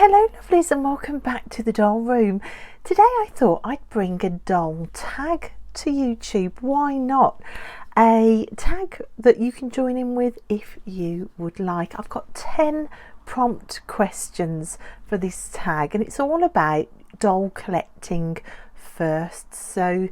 Hello lovelies and welcome back to the doll room. Today I thought I'd bring a doll tag to YouTube. Why not? A tag that you can join in with if you would like. I've got 10 prompt questions for this tag and it's all about doll collecting first. So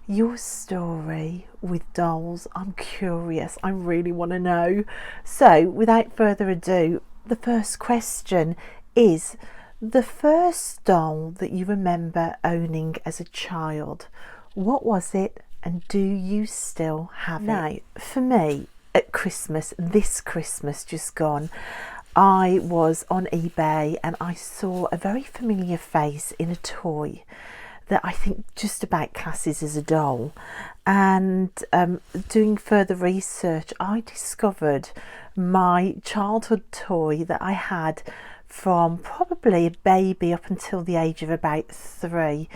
your story with dolls, I'm curious, I really want to know. So without further ado, the first question is the first doll that you remember owning as a child. What was it and do you still have it? Now, for me, at Christmas, this Christmas just gone, I was on eBay and I saw a very familiar face in a toy that I think just about classes as a doll. And doing further research, I discovered my childhood toy that I had from probably a baby up until the age of about 3,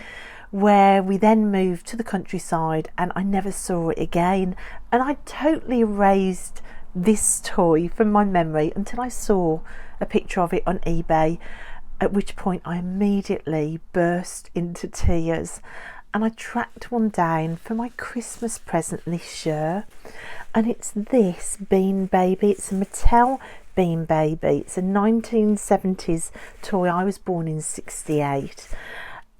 where we then moved to the countryside and I never saw it again, and I totally erased this toy from my memory until I saw a picture of it on eBay, at which point I immediately burst into tears and I tracked one down for my Christmas present this year, and it's this Bean Baby. It's a Mattel Bean Baby. It's a 1970s toy. I was born in 68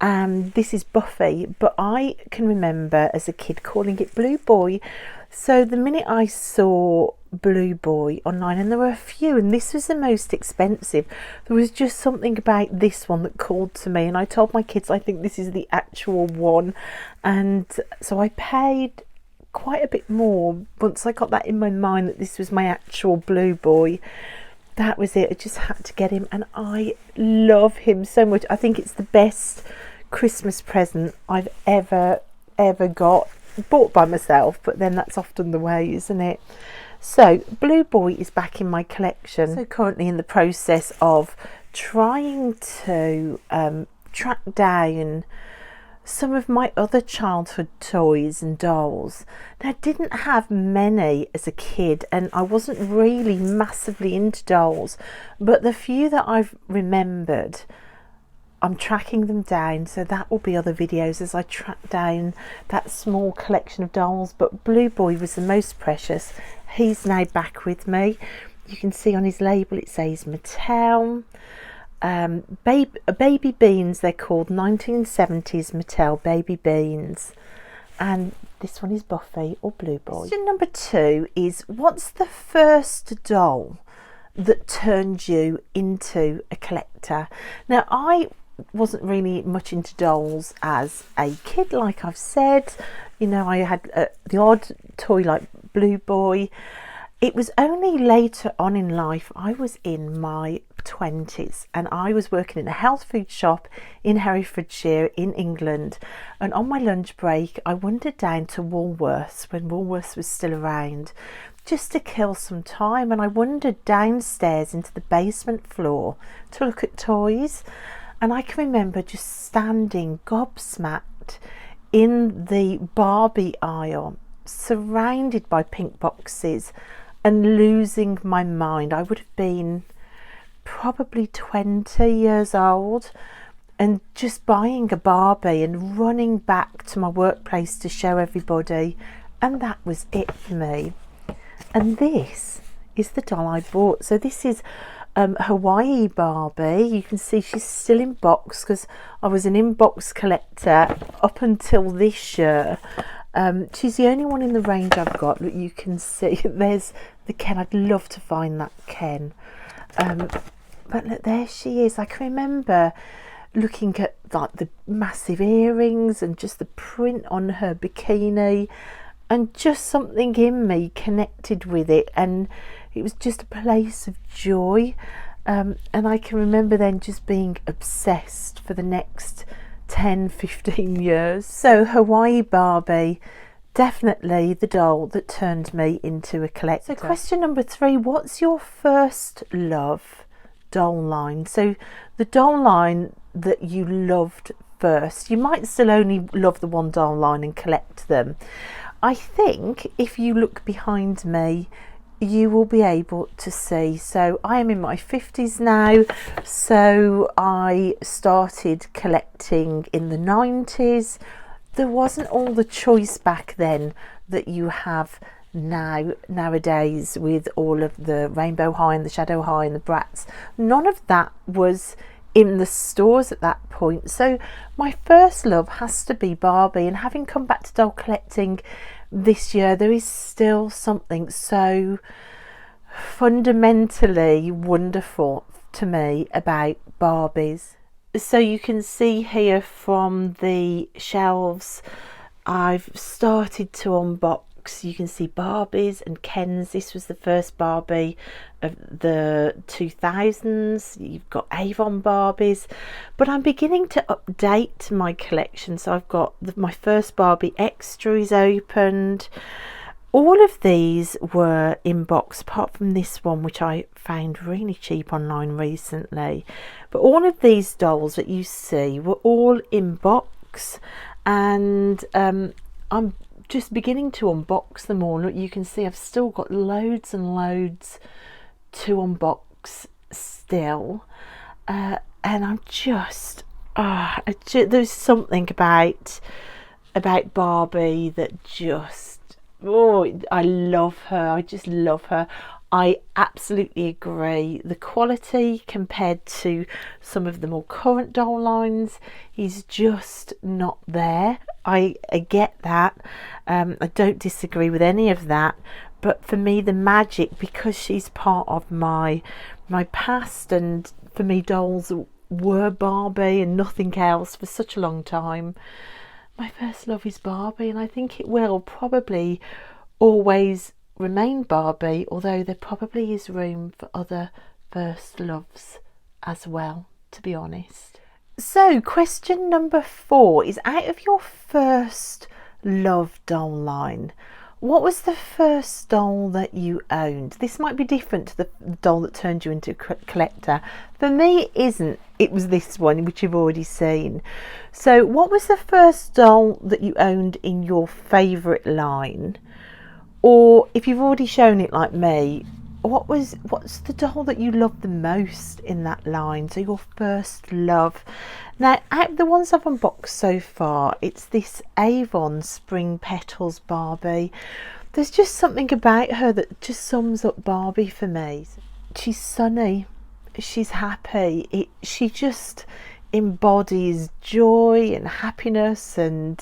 and this is Buffy, but I can remember as a kid calling it Blue Boy. So the minute I saw Blue Boy online, and there were a few and this was the most expensive, there was just something about this one that called to me, and I told my kids I think this is the actual one, and so I paid quite a bit more once I got that in my mind that this was my actual Blue Boy. That was it. I just had to get him and I love him so much. I think it's the best Christmas present I've ever got, bought by myself, but then that's often the way, isn't it? So Blue Boy is back in my collection. So currently in the process of trying to track down some of my other childhood toys and dolls. Now, I didn't have many as a kid and I wasn't really massively into dolls, but the few that I've remembered, I'm tracking them down, so that will be other videos as I track down that small collection of dolls. But Blue Boy was the most precious. He's now back with me. You can see on his label it says Mattel. Baby Beans, they're called, 1970s Mattel Baby Beans, and this one is Buffy or Blue Boy. Question number 2 is, what's the first doll that turned you into a collector? Now, I wasn't really much into dolls as a kid, like I've said. You know, I had the odd toy like Blue Boy. It was only later on in life, I was in my 20s and I was working in a health food shop in Herefordshire in England, and on my lunch break I wandered down to Woolworths when Woolworths was still around just to kill some time, and I wandered downstairs into the basement floor to look at toys, and I can remember just standing gobsmacked in the Barbie aisle surrounded by pink boxes and losing my mind. I would have been probably 20 years old and just buying a Barbie and running back to my workplace to show everybody, and that was it for me. And this is the doll I bought. So this is Hawaii Barbie. You can see she's still in box because I was an in-box collector up until this year. She's the only one in the range I've got. Look, you can see there's the Ken. I'd love to find that Ken. But look, there she is. I can remember looking at like the massive earrings and just the print on her bikini, and just something in me connected with it, and it was just a place of joy. And I can remember then just being obsessed for the next 10-15 years. So Hawaii Barbie, definitely the doll that turned me into a collector. So question number 3, what's your first love doll line? So the doll line that you loved first. You might still only love the one doll line and collect them. I think if you look behind me, you will be able to see. So I am in my 50s now, so I started collecting in the 90s. There wasn't all the choice back then that you have nowadays, with all of the Rainbow High and the Shadow High and the Bratz. None of that was in the stores at that point. So my first love has to be Barbie, and having come back to doll collecting this year, there is still something so fundamentally wonderful to me about Barbies. So you can see here from the shelves I've started to unbox. You can see Barbies and Kens. This was the first Barbie of the 2000s. You've got Avon Barbies, but I'm beginning to update my collection. So I've got my first Barbie extra is opened. All of these were in box, apart from this one, which I found really cheap online recently. But all of these dolls that you see were all in box, and I'm just beginning to unbox them all. Look, you can see I've still got loads and loads to unbox still, and I'm just there's something about Barbie that just, I love her. I just love her. I absolutely agree. The quality compared to some of the more current doll lines is just not there. I get that. I don't disagree with any of that. But for me, the magic, because she's part of my past, and for me, dolls were Barbie and nothing else for such a long time. My first love is Barbie, and I think it will probably always remain Barbie, although there probably is room for other first loves as well, to be honest. So question number 4 is, out of your first love doll line, what was the first doll that you owned? This might be different to the doll that turned you into a collector. For me, it isn't. It was this one, which you've already seen. So what was the first doll that you owned in your favourite line? Or if you've already shown it like me, what's the doll that you love the most in that line? So your first love. Now, out of the ones I've unboxed so far, it's this Avon Spring Petals Barbie. There's just something about her that just sums up Barbie for me. She's sunny, she's happy, she just embodies joy and happiness, and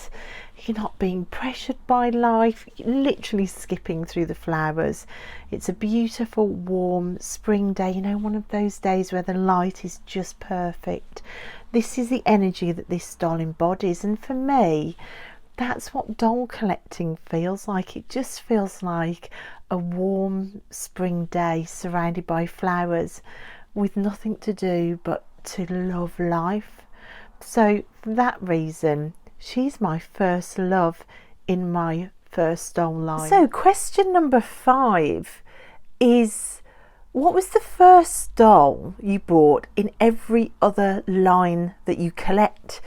you're not being pressured by life, you're literally skipping through the flowers. It's a beautiful warm spring day, you know, one of those days where the light is just perfect. This is the energy that this doll embodies, and for me, that's what doll collecting feels like. It just feels like a warm spring day surrounded by flowers with nothing to do but to love life. So for that reason, she's my first love in my first doll line. So question number 5 is, what was the first doll you bought in every other line that you collect?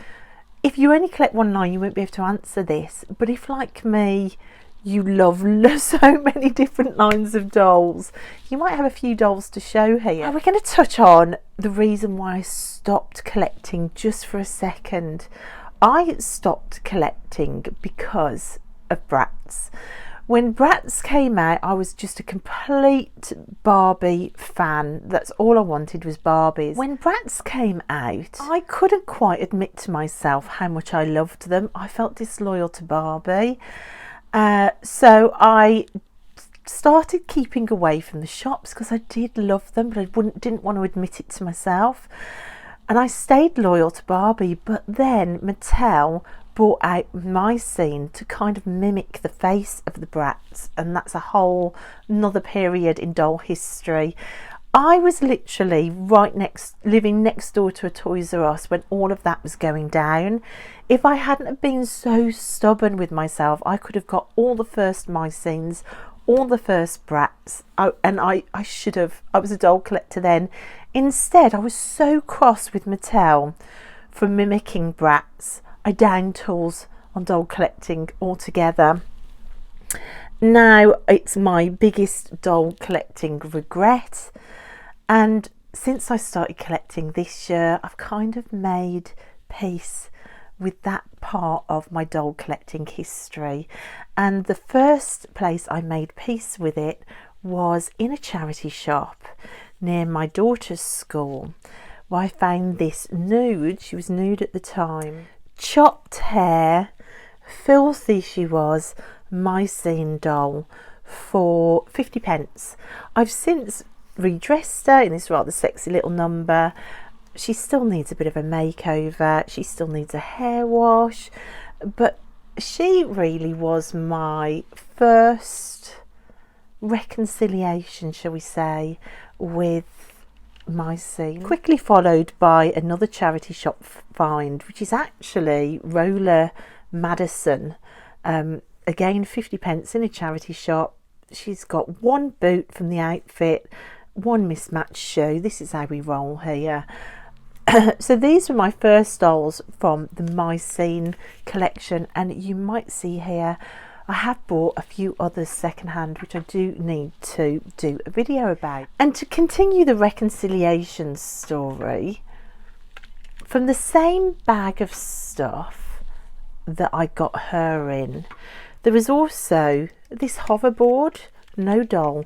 If you only collect one line, you won't be able to answer this. But if, like me, you love so many different lines of dolls, you might have a few dolls to show here. We're going to touch on the reason why I stopped collecting just for a second. I stopped collecting because of Bratz. When Bratz came out, I was just a complete Barbie fan. That's all I wanted was Barbies. When Bratz came out, I couldn't quite admit to myself how much I loved them. I felt disloyal to Barbie. So I started keeping away from the shops because I did love them, but I didn't want to admit it to myself. And I stayed loyal to Barbie, but then Mattel brought out my scene to kind of mimic the face of the Bratz, and that's a whole another period in doll history. I was literally living next door to a Toys R Us when all of that was going down. If I hadn't have been so stubborn with myself, I could have got all the first my scenes, all the first Bratz, and I should have. I was a doll collector then. Instead, I was so cross with Mattel for mimicking Bratz. I downed tools on doll collecting altogether. Now it's my biggest doll collecting regret, and since I started collecting this year, I've kind of made peace with that part of my doll collecting history. And the first place I made peace with it was in a charity shop near my daughter's school, where I found this nude, she was nude at the time, chopped hair, filthy she was, Mycene doll for 50p. I've since redressed her in this rather sexy little number. She still needs a bit of a makeover, she still needs a hair wash, but she really was my first reconciliation, shall we say, with Mycene. Quickly followed by another charity shop find, which is actually Roller Madison. Again, 50p in a charity shop. She's got one boot from the outfit, one mismatched shoe. This is how we roll here. So these were my first dolls from the Mycene collection, and you might see here I have bought a few others secondhand, which I do need to do a video about. And to continue the reconciliation story, from the same bag of stuff that I got her in, there was also this hoverboard, no doll,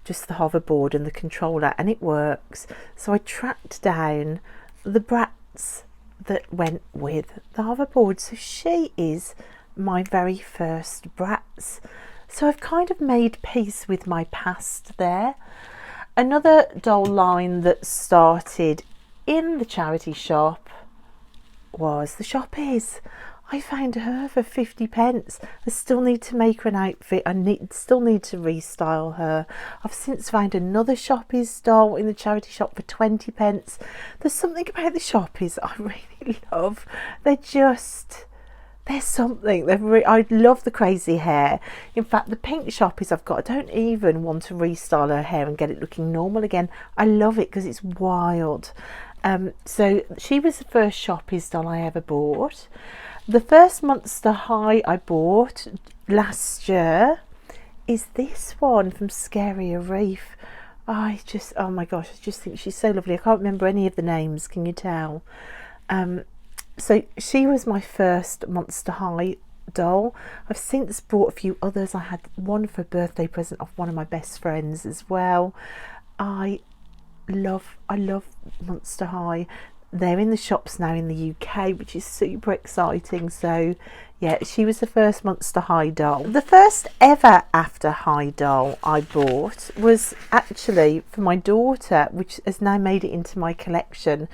just the hoverboard and the controller, and it works. So I tracked down the brats that went with the hoverboard. So she is my very first brats. So I've kind of made peace with my past there. Another doll line that started in the charity shop was the Shoppies. I found her for 50p. I still need to make her an outfit. I still need to restyle her. I've since found another Shoppies doll in the charity shop for 20p. There's something about the Shoppies I really love. There's something. I love the crazy hair. In fact, the pink Shoppies I've got, I don't even want to restyle her hair and get it looking normal again. I love it because it's wild. So she was the first Shoppies doll I ever bought. The first Monster High I bought last year is this one from Scarier Reef. Oh my gosh, I just think she's so lovely. I can't remember any of the names, can you tell? So she was my first Monster High doll. I've since bought a few others. I had one for a birthday present off one of my best friends as well. I love Monster High. They're in the shops now in the UK, which is super exciting. So yeah, she was the first Monster High doll. The first ever After High doll I bought was actually for my daughter, which has now made it into my collection.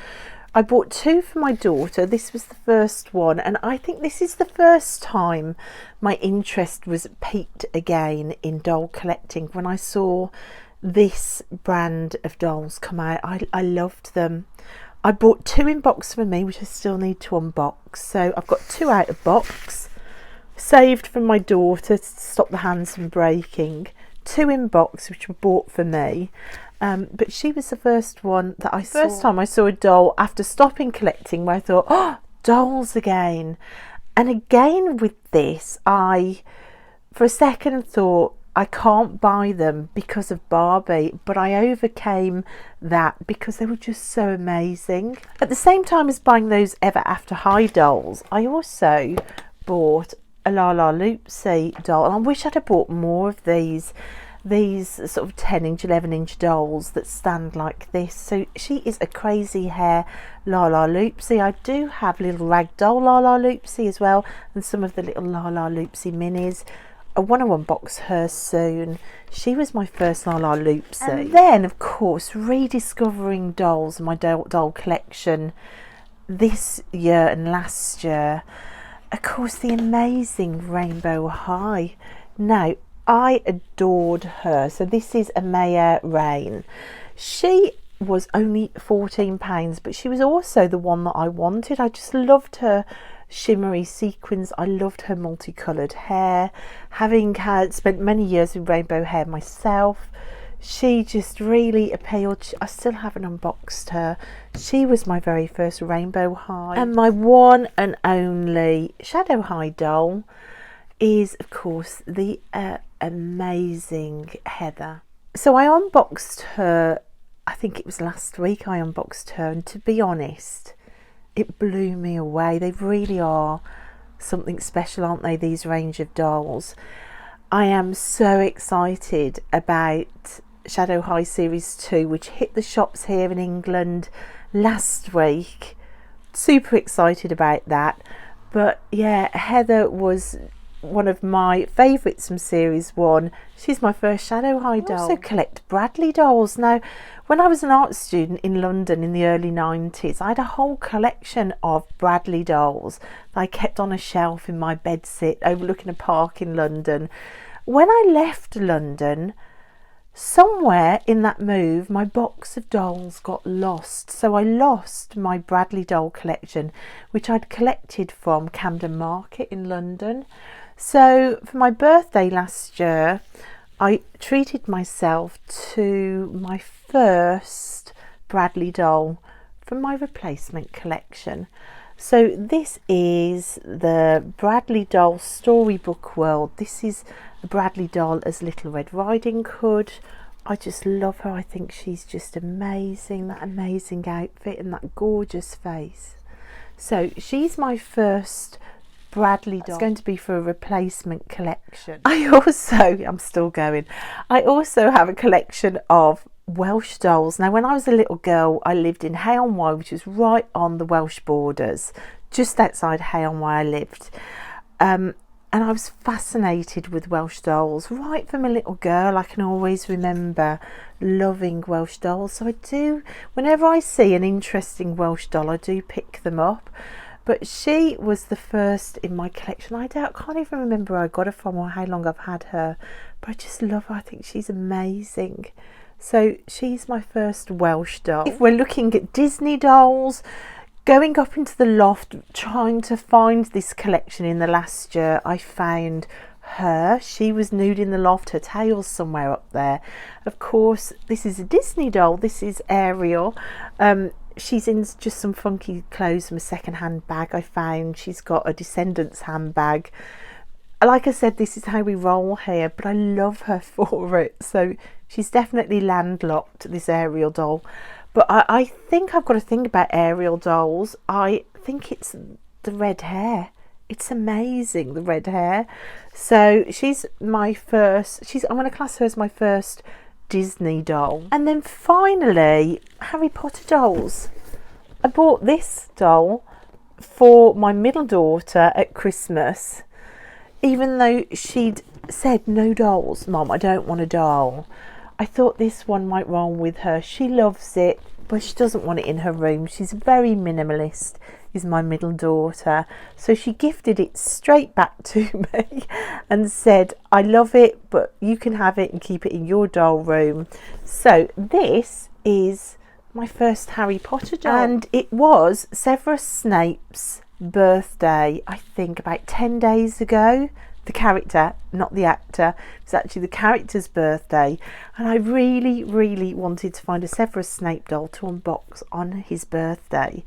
I bought two for my daughter. This was the first one, and I think this is the first time my interest was piqued again in doll collecting. When I saw this brand of dolls come out, I loved them. I bought two in box for me, which I still need to unbox. So I've got two out of box, saved from my daughter to stop the hands from breaking. Two in box, which were bought for me. But she was the first one that I saw. First time I saw a doll after stopping collecting, where I thought, oh, dolls again. And again with this, I, for a second, thought, I can't buy them because of Barbie, but I overcame that because they were just so amazing. At the same time as buying those Ever After High dolls, I also bought a La La Loopsy doll, and I wish I'd have bought more of these sort of 10-inch, 11-inch dolls that stand like this. So she is a crazy hair La La Loopsy. I do have little ragdoll La La Loopsy as well, and some of the little La La Loopsy minis. I want to unbox her soon. She was my first La La Loopsy. And then, of course, rediscovering dolls in my doll collection this year and last year. Of course, the amazing Rainbow High. Now, I adored her. So this is Amaya Rain. She was only £14, but she was also the one that I wanted. I just loved her shimmery sequins. I loved her multicoloured hair. Having spent many years with rainbow hair myself, she just really appealed. I still haven't unboxed her. She was my very first Rainbow High. And my one and only Shadow High doll is, of course, the amazing Heather. So I unboxed her, I think it was last week I unboxed her, and to be honest, it blew me away. They really are something special, aren't they, these range of dolls? I am so excited about Shadow High Series 2, which hit the shops here in England last week. Super excited about that. But yeah, Heather was one of my favourites from Series 1. She's my first Shadow High doll. I also collect Bradley dolls. Now, when I was an art student in London in the early 90s, I had a whole collection of Bradley dolls that I kept on a shelf in my bedsit overlooking a park in London. When I left London, somewhere in that move, my box of dolls got lost. So I lost my Bradley doll collection, which I'd collected from Camden Market in London. So for my birthday last year, I treated myself to my first Bradley doll from my replacement collection. So this is the Bradley doll storybook world. This is a Bradley doll as Little Red Riding Hood. I just love her. I think she's just amazing. That amazing outfit and that gorgeous face. So she's my first Bradley doll. It's going to be for a replacement collection. I'm still going. I also have a collection of Welsh dolls. Now, when I was a little girl, I lived in Hay-on-Wye, which is right on the Welsh borders, just outside Hay-on-Wye I lived. And I was fascinated with Welsh dolls right from a little girl. I can always remember loving Welsh dolls. So I do, whenever I see an interesting Welsh doll, I do pick them up. But she was the first in my collection. I can't even remember where I got her from or how long I've had her. But I just love her. I think she's amazing. So she's my first Welsh doll. If we're looking at Disney dolls, going up into the loft, trying to find this collection in the last year, I found her. She was nude in the loft, her tail's somewhere up there. Of course, this is a Disney doll. This is Ariel. She's in just some funky clothes from a second-hand bag I found. She's got a Descendants handbag. Like I said, this is how we roll here, but I love her for it. So she's definitely landlocked, this Ariel doll. But I think I've got a thing about Ariel dolls. I think it's the red hair. It's amazing, the red hair. So she's my first, I'm going to class her as my first Disney doll. And then finally, Harry Potter dolls. I bought this doll for my middle daughter at Christmas, even though she'd said, no dolls, Mum, I don't want a doll. I thought this one might roll with her. She loves it, but she doesn't want it in her room. She's very minimalist, is my middle daughter. So she gifted it straight back to me and said, I love it, but you can have it and keep it in your doll room. So this is my first Harry Potter doll. And it was Severus Snape's birthday, I think about 10 days ago. The character, not the actor. It's actually the character's birthday, and I really wanted to find a Severus Snape doll to unbox on his birthday,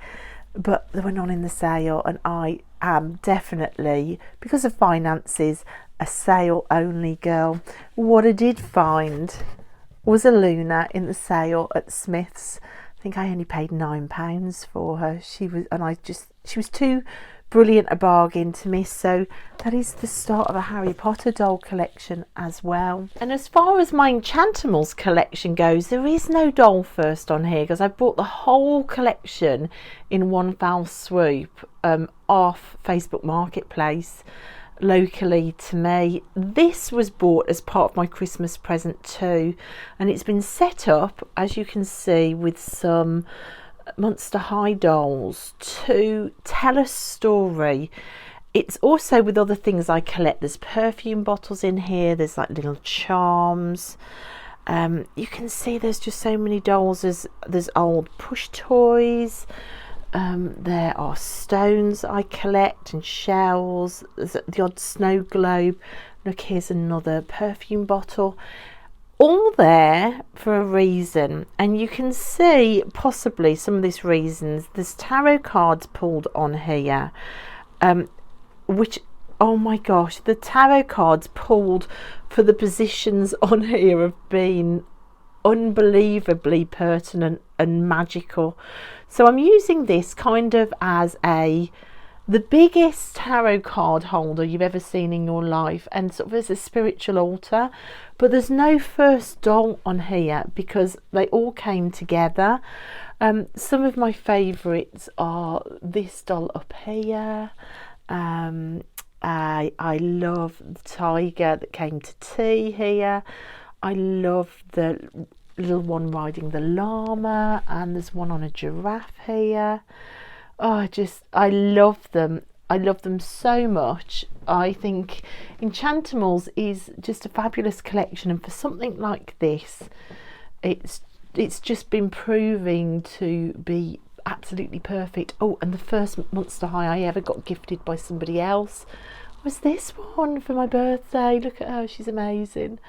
but they were not in the sale, and I am definitely, because of finances, a sale only girl. What I did find was a Luna in the sale at Smith's. I think I only paid £9 for her. She was too brilliant a bargain to miss. So that is the start of a Harry Potter doll collection as well. And as far as my Enchantimals collection goes, there is no doll first on here because I bought the whole collection in one foul swoop off Facebook Marketplace locally to me. This was bought as part of my Christmas present too, and it's been set up, as you can see, with some Monster High dolls to tell a story. It's also with other things I collect. There's perfume bottles in here, there's like little charms. You can see there's just so many dolls. There's old push toys. There are stones I collect and shells. There's the odd snow globe. Look, here's another perfume bottle. All there for a reason, and you can see possibly some of these reasons. There's tarot cards pulled on here, which oh my gosh, the tarot cards pulled for the positions on here have been unbelievably pertinent and magical. So I'm using this kind of as the biggest tarot card holder you've ever seen in your life, and sort of as a spiritual altar, but there's no first doll on here because they all came together. Some of my favourites are this doll up here. I love the tiger that came to tea here. I love the little one riding the llama, and there's one on a giraffe here. Oh, I love them. I love them so much. I think Enchantimals is just a fabulous collection, and for something like this, it's just been proving to be absolutely perfect. Oh, and the first Monster High I ever got gifted by somebody else was this one for my birthday. Look at her, she's amazing.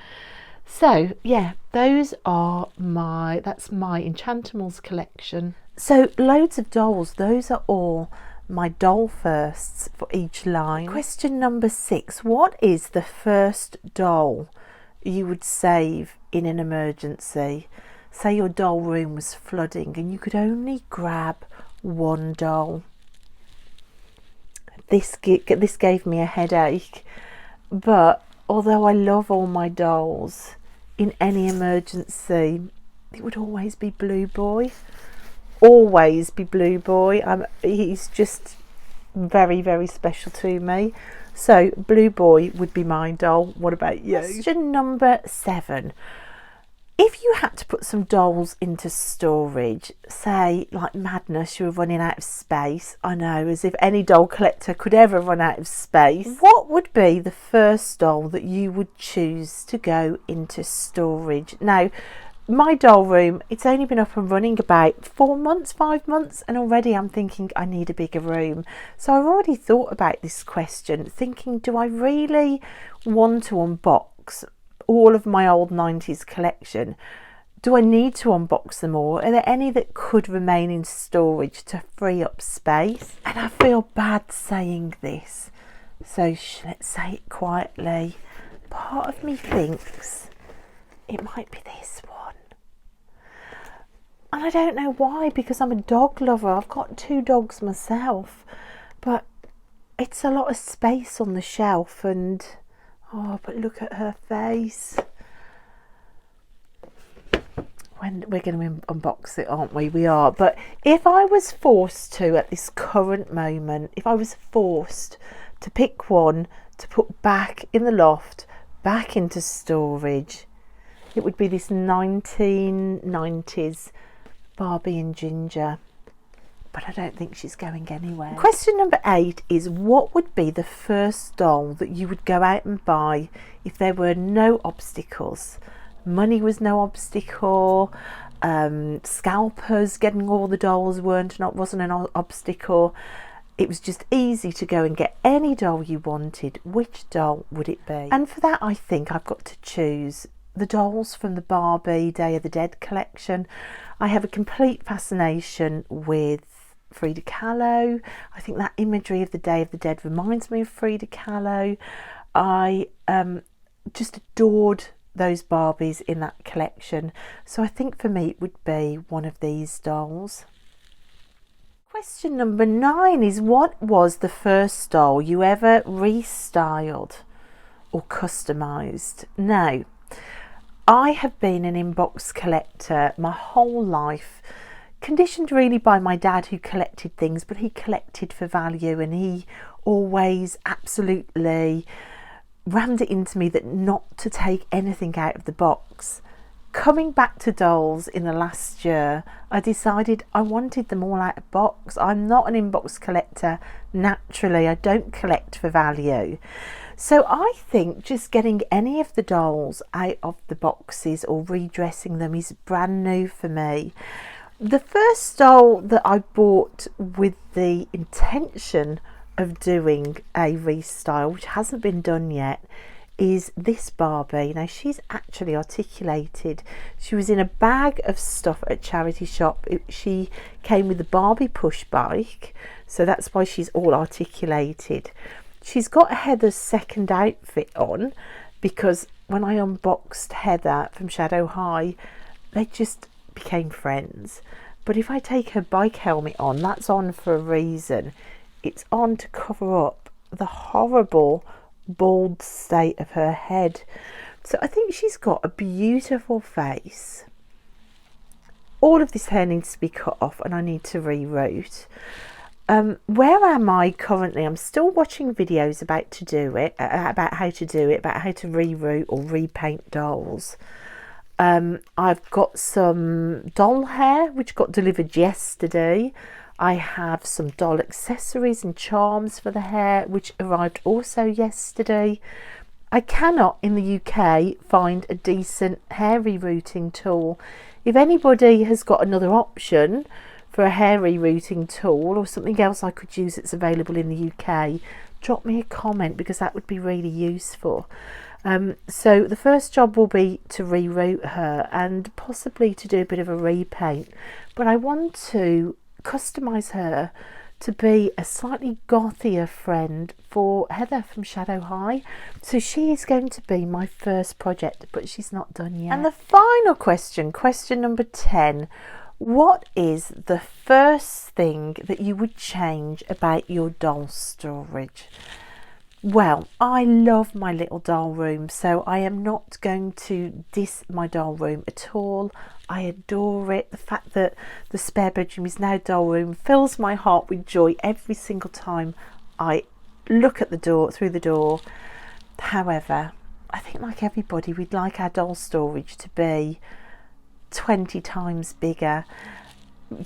So yeah, that's my Enchantimals collection. So loads of dolls. Those are all my doll firsts for each line. Question number 6. What is the first doll you would save in an emergency? Say your doll room was flooding and you could only grab one doll. This gave me a headache, but although I love all my dolls, in any emergency it would always be Blue Boy. Always be Blue Boy. He's just very, very special to me. So Blue Boy would be my doll. What about you? Question number 7. If you had to put some dolls into storage, say like madness, you were running out of space. I know, as if any doll collector could ever run out of space. What would be the first doll that you would choose to go into storage? Now, my doll room, it's only been up and running about 4 months, 5 months, and already I'm thinking I need a bigger room. So I've already thought about this question, thinking, do I really want to unbox all of my old 90s collection? Do I need to unbox them all? Are there any that could remain in storage to free up space? And I feel bad saying this, so let's say it quietly. Part of me thinks it might be this one. And I don't know why, because I'm a dog lover. I've got 2 dogs myself, but it's a lot of space on the shelf, and oh, but look at her face. When we're going to unbox it, aren't we? We are. But if I was forced to, at this current moment, if I was forced to pick one to put back in the loft, back into storage, it would be this 1990s Barbie and Ginger. But I don't think she's going anywhere. Question number 8 is, what would be the first doll that you would go out and buy if there were no obstacles? Money was no obstacle, scalpers getting all the dolls wasn't an obstacle. It was just easy to go and get any doll you wanted. Which doll would it be? And for that, I think I've got to choose the dolls from the Barbie Day of the Dead collection. I have a complete fascination with Frida Kahlo. I think that imagery of the Day of the Dead reminds me of Frida Kahlo. I just adored those Barbies in that collection. So I think for me it would be one of these dolls. Question number 9 is, what was the first doll you ever restyled or customised? Now, I have been an inbox collector my whole life, conditioned really by my dad, who collected things, but he collected for value, and he always absolutely rammed it into me that not to take anything out of the box. Coming back to dolls in the last year, I decided I wanted them all out of box. I'm not an inbox collector naturally. I don't collect for value. So I think just getting any of the dolls out of the boxes or redressing them is brand new for me. The first doll that I bought with the intention of doing a restyle, which hasn't been done yet, is this Barbie. Now, she's actually articulated. She was in a bag of stuff at a charity shop. She came with the Barbie push bike, so that's why she's all articulated. She's got Heather's second outfit on because when I unboxed Heather from Shadow High, they just became friends. But if I take her bike helmet on, that's on for a reason. It's on to cover up the horrible bald state of her head. So I think she's got a beautiful face. All of this hair needs to be cut off and I need to reroute. Where am I currently? I'm still watching videos about how to do it, about how to reroute or repaint dolls. I've got some doll hair which got delivered yesterday. I have some doll accessories and charms for the hair which arrived also yesterday. I cannot in the UK find a decent hair rerouting tool. If anybody has got another option for a hair rerouting tool or something else I could use that's available in the UK, drop me a comment because that would be really useful. So the first job will be to reroute her and possibly to do a bit of a repaint, but I want to customize her to be a slightly gothier friend for Heather from Shadow High. So she is going to be my first project, but she's not done yet. And the final question, question number 10. What is the first thing that you would change about your doll storage? Well, I love my little doll room, so I am not going to diss my doll room at all. I adore it. The fact that the spare bedroom is now doll room fills my heart with joy every single time I look at the door, through the door. However, I think like everybody, we'd like our doll storage to be 20 times bigger.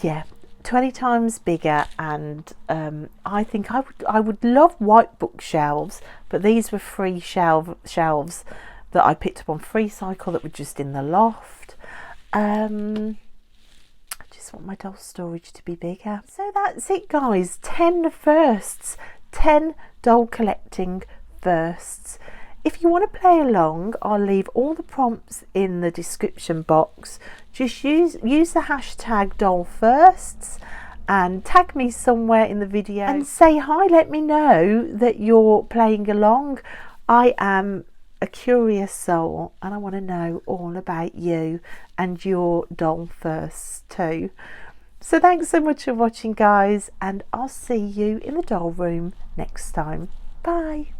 Yeah, 20 times bigger, and I think I would love white bookshelves, but these were free shelves that I picked up on Free Cycle that were just in the loft. I just want my doll storage to be bigger. So that's it, guys. 10 firsts, 10 doll collecting firsts. If you want to play along, I'll leave all the prompts in the description box. Just use the hashtag doll firsts and tag me somewhere in the video and say hi. Let me know that you're playing along. I am a curious soul and I want to know all about you and your doll firsts too. So thanks so much for watching, guys, and I'll see you in the doll room next time. Bye.